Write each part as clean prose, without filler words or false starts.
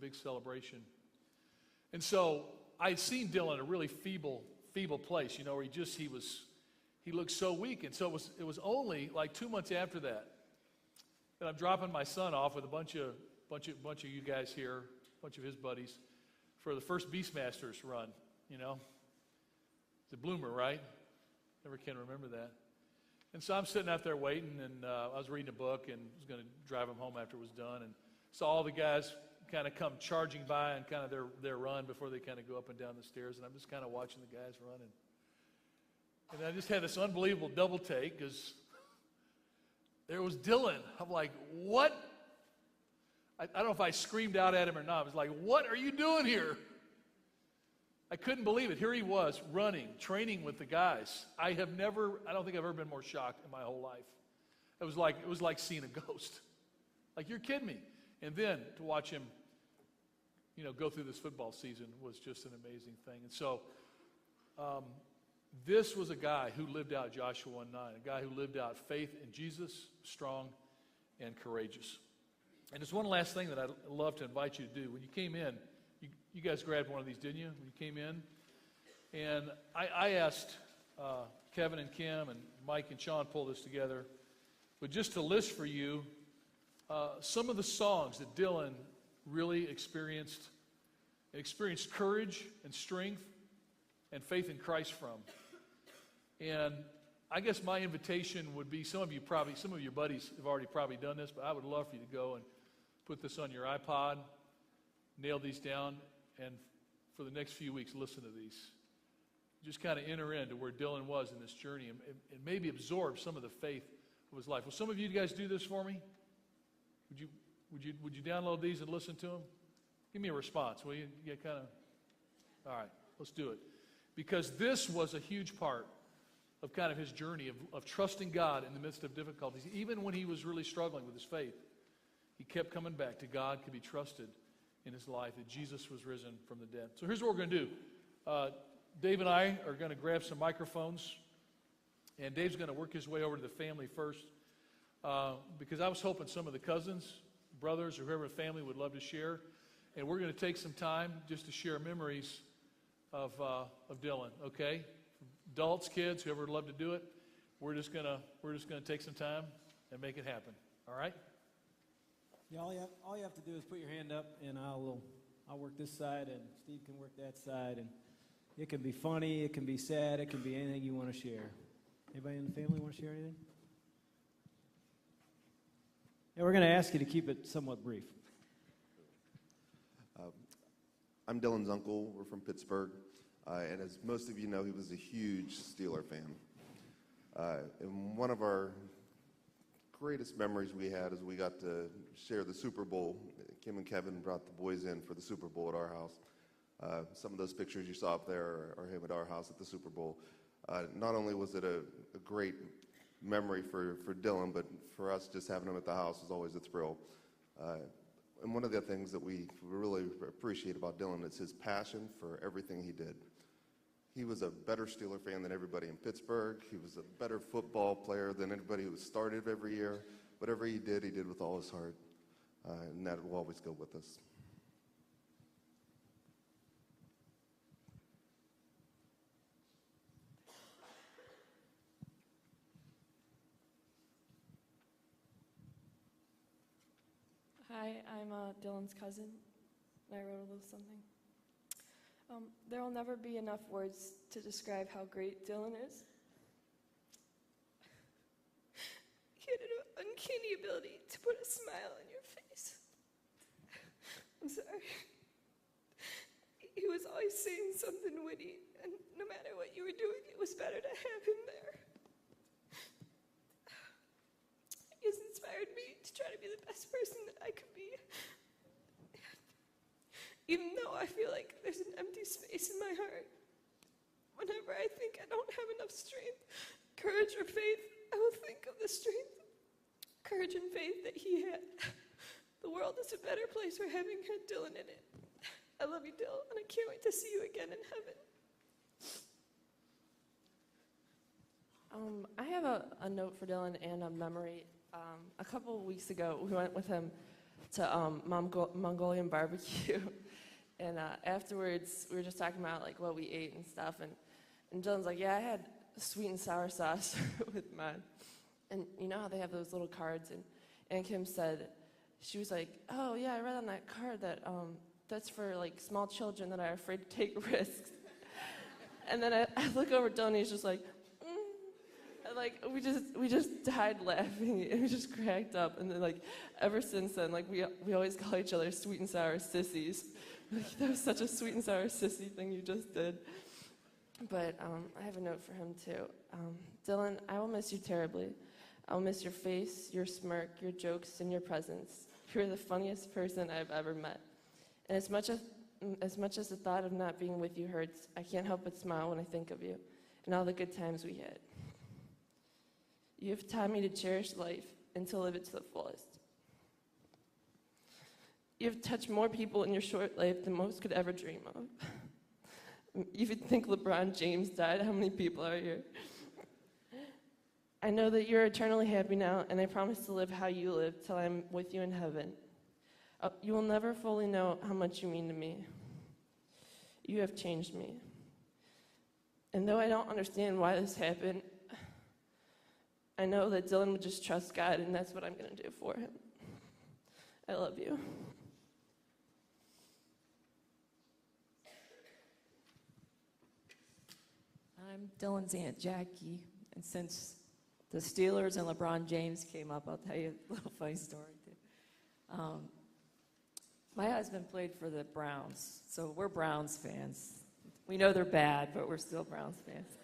big celebration. And so I'd seen Dillon in a really feeble place, where he looked so weak. And so it was only like 2 months after that I'm dropping my son off with a bunch of you guys here, a bunch of his buddies, for the first Beastmasters run. It's a bloomer, right? Never can remember that. And so I'm sitting out there waiting, and I was reading a book and was going to drive him home after it was done, and saw all the guys kind of come charging by and kind of their run before they kind of go up and down the stairs, and I'm just kind of watching the guys run. And I just had this unbelievable double take because there was Dillon. I'm like, what? I don't know if I screamed out at him or not. I was like, what are you doing here? I couldn't believe it. Here he was running, training with the guys. I don't think I've ever been more shocked in my whole life. It was like seeing a ghost. Like, you're kidding me. And then to watch him, go through this football season was just an amazing thing. And so this was a guy who lived out Joshua 1:9, a guy who lived out faith in Jesus, strong and courageous. And there's one last thing that I'd love to invite you to do. When you came in, you guys grabbed one of these, didn't you, when you came in? And I asked Kevin and Kim and Mike and Sean pull this together, but just to list for you some of the songs that Dillon really experienced courage and strength and faith in Christ from. And I guess my invitation would be, some of your buddies have already probably done this, but I would love for you to go and put this on your iPod, nail these down, and for the next few weeks, listen to these. Just kind of enter into where Dillon was in this journey and maybe absorb some of the faith of his life. Will some of you guys do this for me? Would you download these and listen to them? Give me a response, will you? Yeah, kind of. All right, let's do it. Because this was a huge part of kind of his journey of trusting God in the midst of difficulties. Even when he was really struggling with his faith, he kept coming back to God could be trusted in his life, that Jesus was risen from the dead. So here's what we're going to do. Dave and I are going to grab some microphones, and Dave's going to work his way over to the family first, because I was hoping some of the cousins, brothers, or whoever the family would love to share, and we're going to take some time just to share memories of Dillon. Okay, adults, kids, whoever would love to do it, we're just gonna take some time and make it happen. All right. Yeah, all you have to do is put your hand up, and I'll work this side, and Steve can work that side, and it can be funny, it can be sad, it can be anything you want to share. Anybody in the family want to share anything? Yeah, we're going to ask you to keep it somewhat brief. I'm Dillon's uncle. We're from Pittsburgh, and as most of you know, he was a huge Steeler fan. And one of our greatest memories we had is we got to share the Super Bowl. Kim and Kevin brought the boys in for the Super Bowl at our house. Some of those pictures you saw up there are him at our house at the Super Bowl. Not only was it a great memory for Dillon, but for us just having him at the house was always a thrill. And one of the things that we really appreciate about Dillon is his passion for everything he did. He was a better Steeler fan than everybody in Pittsburgh. He was a better football player than anybody who started every year. Whatever he did with all his heart. And that will always go with us. Hi, I'm Dillon's cousin, and I wrote a little something. There will never be enough words to describe how great Dillon is. He had an uncanny ability to put a smile on your face. I'm sorry. He was always saying something witty, and no matter what you were doing, it was better to have him there. He has inspired me to try to be the best person that I could be. Even though I feel like there's an empty space in my heart, whenever I think I don't have enough strength, courage, or faith, I will think of the strength, courage, and faith that he had. The world is a better place for having had Dillon in it. I love you, Dill, and I can't wait to see you again in heaven. I have a note for Dillon and a memory. A couple of weeks ago, we went with him to Mongolian barbecue. And afterwards, we were just talking about like what we ate and stuff. And Dillon's like, yeah, I had sweet and sour sauce with mine. And you know how they have those little cards? And Kim said, she was like, oh, yeah, I read on that card that that's for like small children that are afraid to take risks. And then I look over at Dillon, and he's just like, and like we just died laughing, and we just cracked up. And then like ever since then, like we always call each other sweet and sour sissies. Like, that was such a sweet and sour sissy thing you just did. But I have a note for him too. Dillon, I will miss you terribly. I will miss your face, your smirk, your jokes, and your presence. You're the funniest person I've ever met. And as much as the thought of not being with you hurts, I can't help but smile when I think of you and all the good times we had. You have taught me to cherish life and to live it to the fullest. You have touched more people in your short life than most could ever dream of. If you think LeBron James died, how many people are here? I know that you're eternally happy now, and I promise to live how you live till I'm with you in heaven. You will never fully know how much you mean to me. You have changed me. And though I don't understand why this happened, I know that Dillon would just trust God, and that's what I'm going to do for him. I love you. I'm Dillon's Aunt Jackie, and since the Steelers and LeBron James came up, I'll tell you a little funny story too. My husband played for the Browns, so we're Browns fans. We know they're bad, but we're still Browns fans.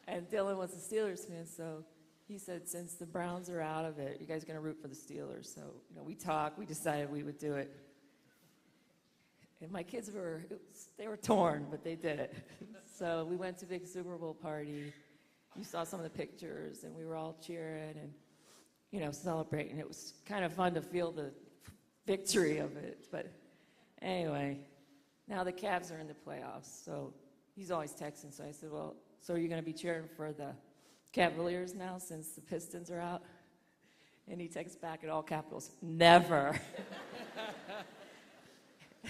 And Dillon was a Steelers fan, so he said, since the Browns are out of it, you guys are going to root for the Steelers. So, we talked, we decided we would do it. And my kids they were torn, but they did it. So we went to a big Super Bowl party. You saw some of the pictures, and we were all cheering and, celebrating. It was kind of fun to feel the victory of it. But anyway, now the Cavs are in the playoffs. So he's always texting. So I said, well, so are you going to be cheering for the Cavaliers now since the Pistons are out? And he texts back in all capitals, never.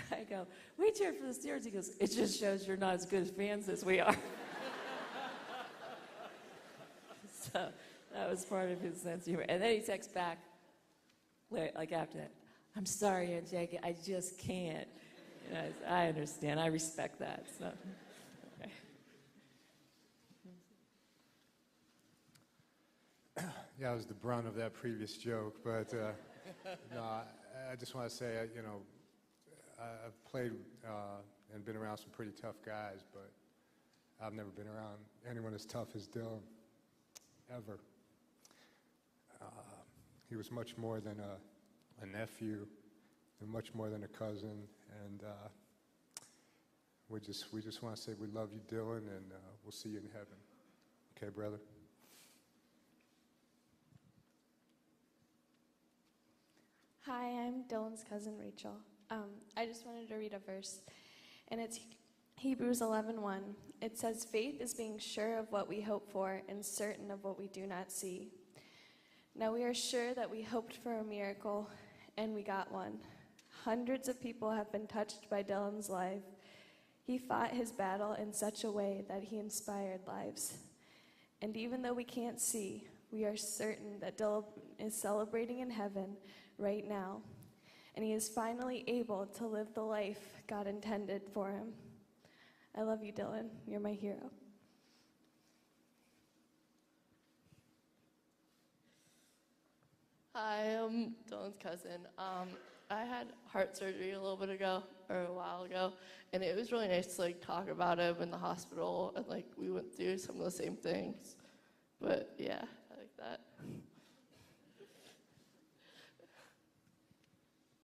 I go, we cheered for the Steelers. He goes, it just shows you're not as good fans as we are. So that was part of his sense of humor. And then he texts back, like after that, I'm sorry, Aunt Jackie, I just can't. I understand. I respect that. So, okay. Yeah, I was the brunt of that previous joke, but no, I just want to say, I've played and been around some pretty tough guys, but I've never been around anyone as tough as Dillon, ever. He was much more than a nephew, and much more than a cousin, and we just want to say we love you, Dillon, and we'll see you in heaven. Okay, brother? Hi, I'm Dillon's cousin, Rachel. I just wanted to read a verse, and it's Hebrews 11:1. It says, faith is being sure of what we hope for and certain of what we do not see. Now we are sure that we hoped for a miracle, and we got one. Hundreds of people have been touched by Dillon's life. He fought his battle in such a way that he inspired lives. And even though we can't see, we are certain that Dillon is celebrating in heaven right now. And he is finally able to live the life God intended for him. I love you, Dillon. You're my hero. Hi, I'm Dillon's cousin. I had heart surgery a while ago, and it was really nice to talk about him in the hospital, and we went through some of the same things. But yeah, I like that.